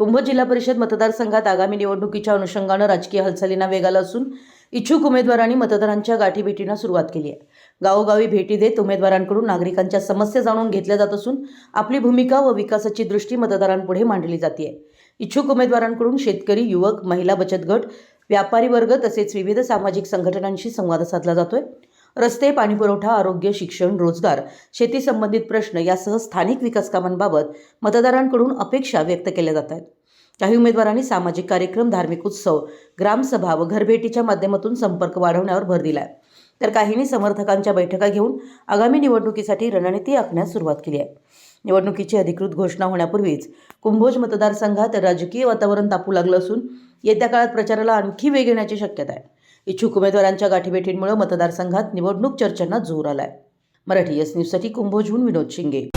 कुंभोज जिल्हा परिषद मतदारसंघात आगामी निवडणुकीच्या अनुषंगाने राजकीय हालचालींना वेग आला असून इच्छुक उमेदवारांनी मतदारांच्या गाठीभेटींना सुरुवात केली आहे। गावोगावी भेटी देत उमेदवारांकडून नागरिकांच्या समस्या जाणून घेतल्या जात असून आपली भूमिका व विकासाची दृष्टी मतदारांपुढे मांडली जाते। इच्छुक उमेदवारांकडून शेतकरी, युवक, महिला बचत गट, व्यापारी वर्ग तसेच विविध सामाजिक संघटनांशी संवाद साधला जातोय। रस्ते, पाणीपुरवठा, आरोग्य, शिक्षण, रोजगार, शेती संबंधित प्रश्न यासह स्थानिक विकास कामांबाबत मतदारांकडून अपेक्षा व्यक्त केल्या जात आहेत। काही उमेदवारांनी सामाजिक कार्यक्रम, धार्मिक उत्सव, ग्रामसभा व घरभेटीच्या माध्यमातून संपर्क वाढवण्यावर भर दिलाय, तर काहींनी समर्थकांच्या बैठका घेऊन आगामी निवडणुकीसाठी रणनीती आखण्यास सुरुवात केली आहे। निवडणुकीची अधिकृत घोषणा होण्यापूर्वीच कुंभोज मतदारसंघात राजकीय वातावरण तापू लागलं असून येत्या काळात प्रचाराला आणखी वेग येण्याची शक्यता आहे। इच्छुक उमेदवारांच्या गाठीभेटींमुळे मतदारसंघात निवडणूक चर्चांना जोर आलाय। मराठी एस न्यूजसाठी कुंभोजहून विनोद शिंगे।